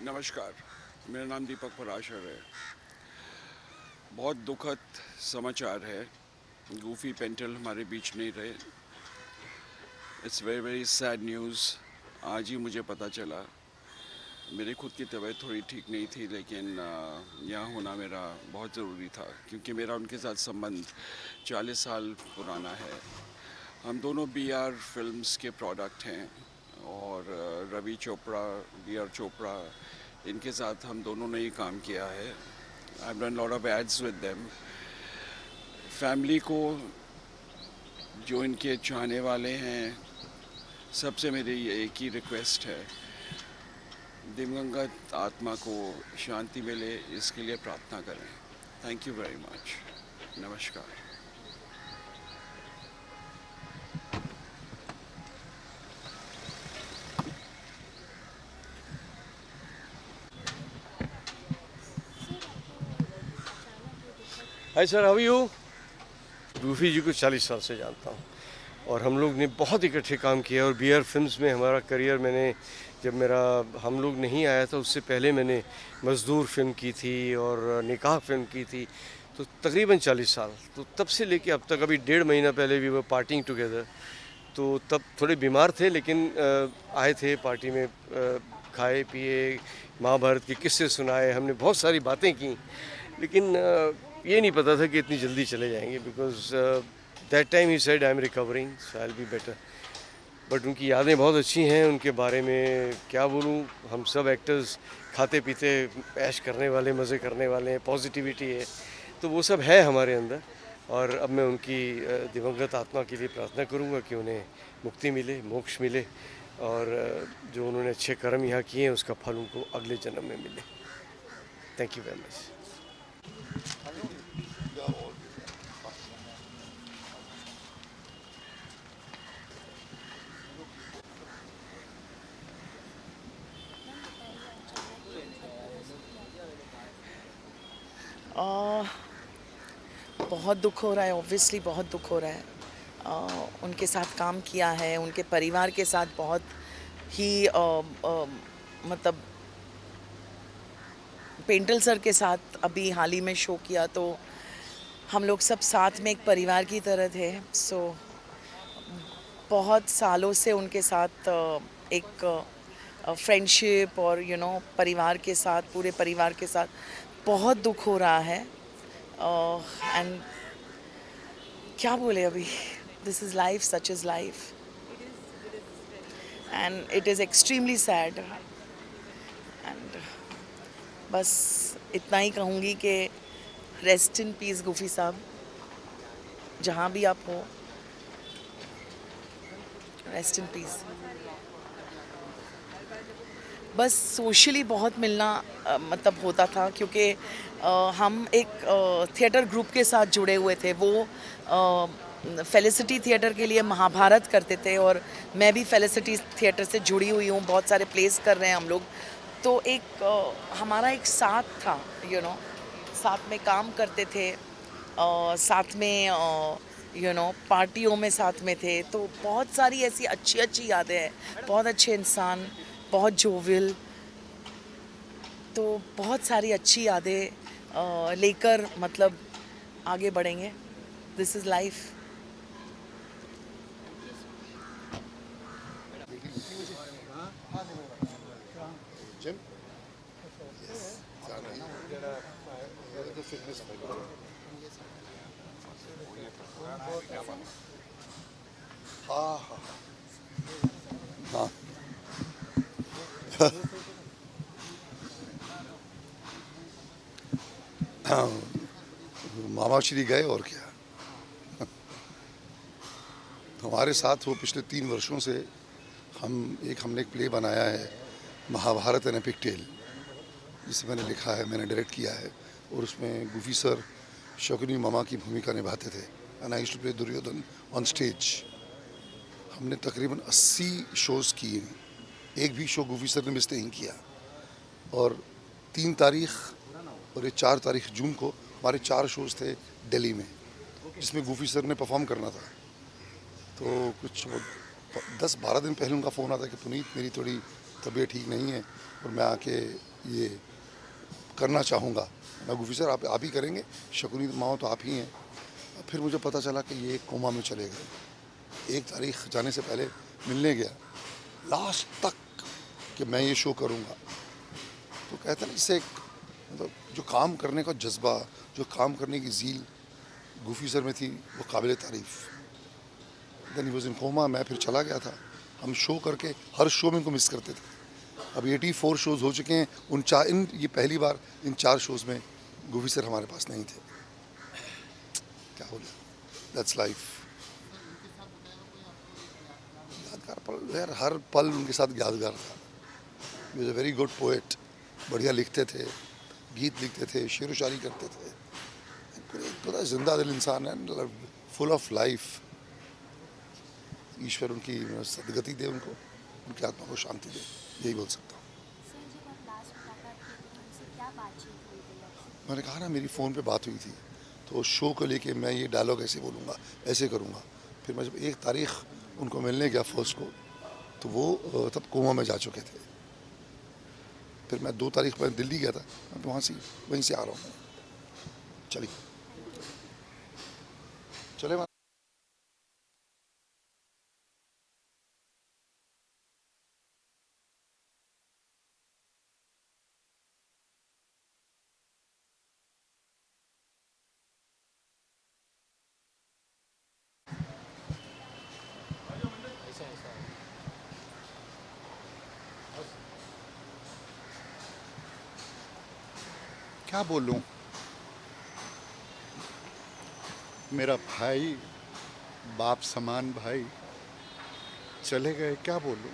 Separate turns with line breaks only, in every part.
नमस्कार, मेरा नाम दीपक पराशर है। बहुत दुखद समाचार है, गूफी पेंटल हमारे बीच नहीं रहे। It's very very sad news. आज ही मुझे पता चला। मेरी खुद की तबीयत थोड़ी ठीक नहीं थी, लेकिन यहाँ होना मेरा बहुत ज़रूरी था, क्योंकि मेरा उनके साथ संबंध 40 साल पुराना है। हम दोनों BR फिल्म्स के प्रोडक्ट हैं, और रवि चोपड़ा, DR चोपड़ा, इनके साथ हम दोनों ने ही काम किया है। I've done lot of ads with them. Family को, जो इनके चाहने वाले हैं, सबसे मेरी एक ही रिक्वेस्ट है, दिवंगत आत्मा को शांति मिले, इसके लिए प्रार्थना करें। Thank you very much. नमस्कार।
Hi sir, how you? Rufi ji को 40 साल से जानता हूँ और हम लोग ने बहुत इकट्ठे काम किया। और BR फिल्म्स में हमारा करियर, जब हम लोग नहीं आया था उससे पहले मैंने मज़दूर फिल्म की थी और निकाह फिल्म की थी, तो तकरीबन 40 साल। तो तब से लेके अब तक, अभी 1.5 महीना पहले भी वो पार्टिंग टुगेदर, तो तब थोड़े बीमार थे, लेकिन आए थे पार्टी में, खाए पिए, महाभारत के किस्से सुनाए, हमने बहुत सारी बातें की। लेकिन ये नहीं पता था कि इतनी जल्दी चले जाएंगे, because that time he said I am recovering, so I will be better. But उनकी यादें बहुत अच्छी हैं, उनके बारे में क्या बोलूँ। हम सब एक्टर्स खाते पीते ऐश करने वाले, मज़े करने वाले हैं, पॉजिटिविटी है, तो वो सब है हमारे अंदर। और अब मैं उनकी दिवंगत आत्मा के लिए प्रार्थना करूँगा कि उन्हें मुक्ति मिले, मोक्ष मिले, और जो उन्होंने अच्छे कर्म यहाँ किए हैं उसका फल उनको अगले जन्म में मिले। Thank you very much.
बहुत दुख हो रहा है, ऑब्वियसली बहुत दुख हो रहा है। उनके साथ काम किया है, उनके परिवार के साथ बहुत ही मतलब पेंटल सर के साथ अभी हाल ही में शो किया, तो हम लोग सब साथ में एक परिवार की तरह थे। सो बहुत सालों से उनके साथ एक फ्रेंडशिप और परिवार के साथ, पूरे परिवार के साथ बहुत दुख हो रहा है। एंड क्या बोले अभी, this is life, such is life, and it is extremely sad. And बस इतना ही कहूँगी कि रेस्ट इन पीस गूफी साहब, जहाँ भी आप हो, रेस्ट इन पीस। बस सोशली बहुत मिलना मतलब होता था, क्योंकि हम एक थिएटर ग्रुप के साथ जुड़े हुए थे। वो फेलिसिटी थिएटर के लिए महाभारत करते थे, और मैं भी फेलिसिटी थिएटर से जुड़ी हुई हूँ, बहुत सारे प्लेस कर रहे हैं हम लोग। तो एक हमारा एक साथ था, साथ में काम करते थे, साथ में पार्टियों में साथ में थे। तो बहुत सारी ऐसी अच्छी अच्छी यादें हैं। बहुत अच्छे इंसान, बहुत जोविल, तो बहुत सारी अच्छी यादें लेकर मतलब आगे बढ़ेंगे। This is life.
मामा श्री गए और क्या। हमारे साथ वो पिछले 3 वर्षों से हमने एक प्ले बनाया है, महाभारत एन एपिक टेल, जिसे मैंने लिखा है, मैंने डायरेक्ट किया है, और उसमें गूफी सर शकुनी मामा की भूमिका निभाते थे। And I used to play Duryodhan on stage. हमने तकरीबन 80 शोज़ किए, एक भी शो गूफी सर ने मिस नहीं किया। और 3 तारीख और ये 4 तारीख जून को हमारे 4 शोज़ थे दिल्ली में, जिसमें गूफी सर ने परफॉर्म करना था। तो कुछ 10-12 दिन पहले उनका फ़ोन आता कि पुनीत, मेरी थोड़ी तबीयत ठीक नहीं है और मैं आके ये करना चाहूँगा। मैं गुफी सर आप ही करेंगे, शकुनी मामा तो आप ही हैं। फिर मुझे पता चला कि ये कोमा में चले गए। 1 तारीख जाने से पहले मिलने गया, लास्ट तक कि मैं ये शो करूँगा। तो कहते हैं इससे मतलब जो काम करने का जज्बा, जो काम करने की ज़ील गुफी सर में थी, वो काबिल तारीफ़। Then he was in coma, मैं फिर चला गया था। हम शो करके हर शो में इनको मिस करते थे। अब 84 शोज़ हो चुके हैं, ये पहली बार इन 4 शोज़ में गुफी सर हमारे पास नहीं थे। क्या हो गया, दैट्स लाइफ। यादगार पल यार, हर पल उनके साथ यादगार था। He was a very good poet, बढ़िया लिखते थे, गीत लिखते थे, शेर व शायरी करते थे। पूरा जिंदा दिल इंसान है, फुल ऑफ लाइफ। ईश्वर उनकी सदगति दे, उनको उनकी आत्मा को शांति दे, यही बोल सकता हूँ।
सर जब आप लास्ट मुलाकात की थी उनसे क्या बातचीत हुई थी आपसे?
मैंने कहा ना मेरी फ़ोन पे बात हुई थी, तो शो को लेके मैं ये डायलॉग ऐसे बोलूँगा, ऐसे करूँगा। फिर मैं जब 1 तारीख उनको मिलने गया फर्स्ट को, तो वो तब कोमा में जा चुके थे। फिर मैं 2 तारीख पर दिल्ली गया था, मैं वहीं से आ रहा हूँ। चलिए चले।
क्या बोलूं, मेरा भाई, बाप समान भाई चले गए। क्या बोलूं,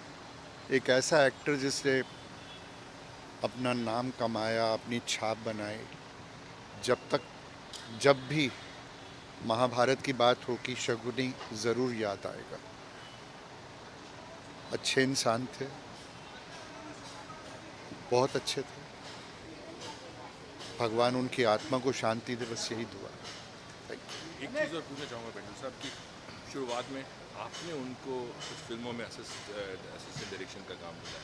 एक ऐसा एक्टर जिसने अपना नाम कमाया, अपनी छाप बनाई। जब भी महाभारत की बात होगी, शकुनी ज़रूर याद आएगा। अच्छे इंसान थे, बहुत अच्छे थे। भगवान उनकी आत्मा को शांति दे, बस यही दुआ।
एक चीज़ और पूछना चाहूँगा पेंडल साहब की, शुरुआत में आपने उनको कुछ फिल्मों में असिस्टेंट डायरेक्शन का काम दिया,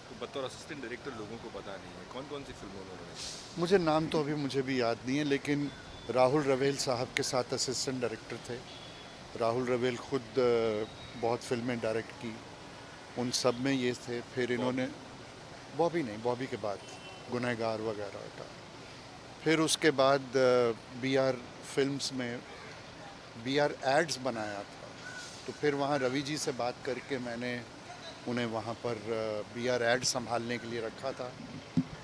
तो बतौर असिस्टेंट डायरेक्टर लोगों को पता नहीं है कौन कौन सी फिल्मों में उन्होंने।
मुझे नाम तो अभी मुझे भी याद नहीं है, लेकिन राहुल रवेल साहब के साथ असिस्टेंट डायरेक्टर थे। राहुल रवेल खुद बहुत फिल्में डायरेक्ट की, उन सब में ये थे। फिर इन्होंने बॉबी के बाद गुनहगार वगैरह का। फिर उसके बाद BR फिल्म्स में BR एड्स बनाया था, तो फिर वहाँ रवि जी से बात करके मैंने उन्हें वहाँ पर BR एड संभालने के लिए रखा था।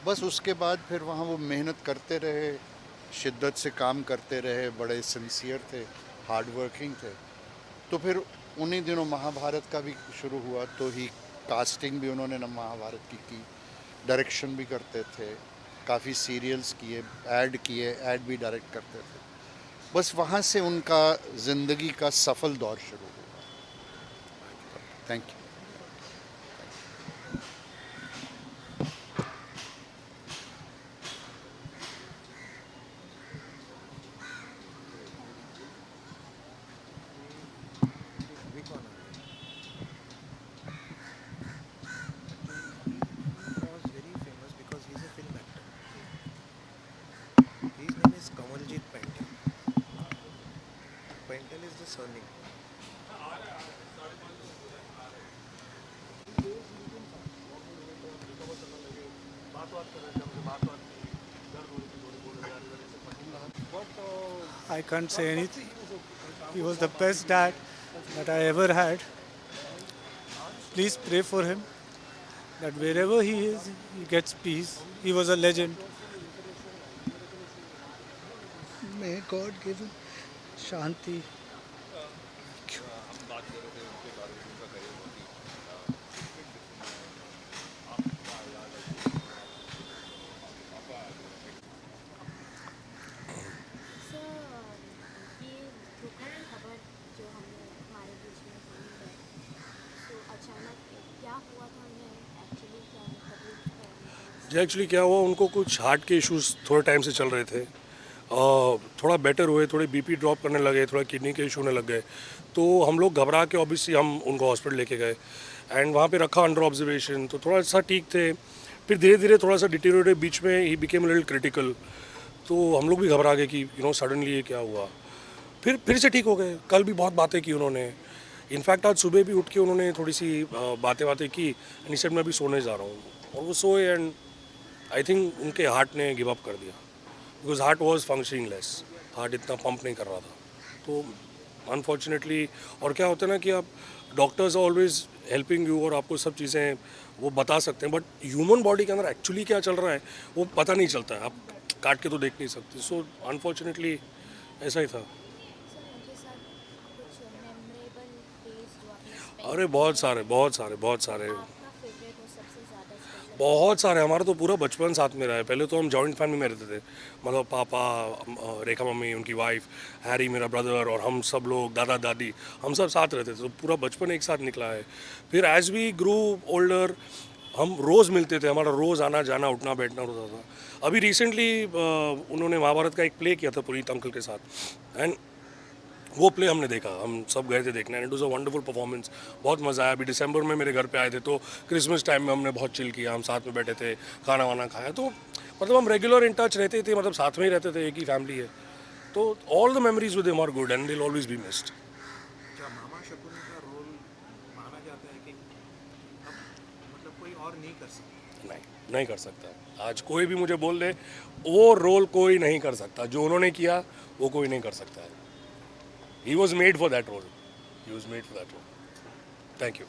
बस उसके बाद फिर वहाँ वो मेहनत करते रहे, शिद्दत से काम करते रहे, बड़े सिंसियर थे, हार्ड वर्किंग थे। तो फिर उन्हीं दिनों महाभारत का भी शुरू हुआ, तो ही कास्टिंग भी उन्होंने न महाभारत की, डायरेक्शन भी करते थे, काफ़ी सीरियल्स किए, ऐड भी डायरेक्ट करते थे। बस वहाँ से उनका ज़िंदगी का सफल दौर शुरू हुआ। Thank you.
was very famous because he's a film actor. His name is Kamaljeet Paintal. Paintal is the surname.
I can't say anything. He was the best dad that I ever had. Please pray for him that wherever he is, he gets peace. He was a legend. May God give him Shanti.
Sir ये दुखद खबर जो हमारे बीच में हुई है, तो अचानक क्या हुआ था उन्हें, एक्चुअली क्या तकलीफ?
एक्चुअली क्या हुआ, उनको कुछ हार्ट के इश्यूज थोड़े टाइम से चल रहे थे। थोड़ा बेटर हुए, थोड़े बीपी ड्रॉप करने लगे, थोड़ा किडनी के इशू होने लग गए। तो हम लोग घबरा के ऑब्वियसली हम उनको हॉस्पिटल लेके गए एंड वहाँ पे रखा अंडर ऑब्जर्वेशन। तो थोड़ा सा ठीक थे, फिर धीरे धीरे थोड़ा सा डिटेरियोरेट, बीच में ही बिकेम लिटिल क्रिटिकल, तो हम लोग भी घबरा गए कि सडनली ये क्या हुआ। फिर से ठीक हो गए। कल भी बहुत बातें की उन्होंने, इनफैक्ट आज सुबह भी उठ के उन्होंने थोड़ी सी बातें की, एंड सेड मैं भी सोने जा रहा हूँ, और वो सोए, एंड आई थिंक उनके हार्ट ने गिव अप कर दिया, because heart was functioning less, heart इतना पंप नहीं कर रहा था। तो अनफॉर्चुनेटली, और क्या होता है ना कि आप doctors are always helping you और आपको सब चीज़ें वो बता सकते हैं, बट ह्यूमन बॉडी के अंदर एक्चुअली क्या चल रहा है वो पता नहीं चलता है, आप काट के तो देख नहीं सकते। सो अनफॉर्चुनेटली ऐसा ही था।
सर उनके साथ कुछ मेमोरेबल डेज जो आपने spend
अरे बहुत सारे
आपका फेवरेट हो सबसे ज़्यादा स्पेशल?
बहुत सारे। हमारा तो पूरा बचपन साथ में रहा है। पहले तो हम जॉइंट फैमिली में रहते थे, मतलब पापा, रेखा मम्मी, उनकी वाइफ, हैरी मेरा ब्रदर, और हम सब लोग, दादा दादी, हम सब साथ रहते थे, तो पूरा बचपन एक साथ निकला है। फिर एज वी ग्रू ओल्डर हम रोज़ मिलते थे, हमारा रोज़ आना जाना उठना बैठना होता था। अभी रिसेंटली उन्होंने महाभारत का एक प्ले किया था पुनीत अंकल के साथ, एंड वो प्ले हमने देखा, हम सब गए थे देखने, and it was a wonderful performance, बहुत मज़ा आया। अभी दिसंबर में मेरे घर पे आए थे, तो क्रिसमस टाइम में हमने बहुत चिल किया, हम साथ में बैठे थे, खाना वाना खाया, तो मतलब हम रेगुलर इन टच रहते थे, मतलब साथ में ही रहते थे, एक ही फैमिली है, तो all the memories with him are good and they will always be missed.
क्या मामा शकुन का रोल माना जाता है कि अब मतलब कोई और नहीं कर सकता?
नहीं कर सकता। आज कोई भी मुझे बोल दे, वो रोल कोई नहीं कर सकता, जो उन्होंने किया वो कोई नहीं कर सकता है। He was made for that role. Thank you.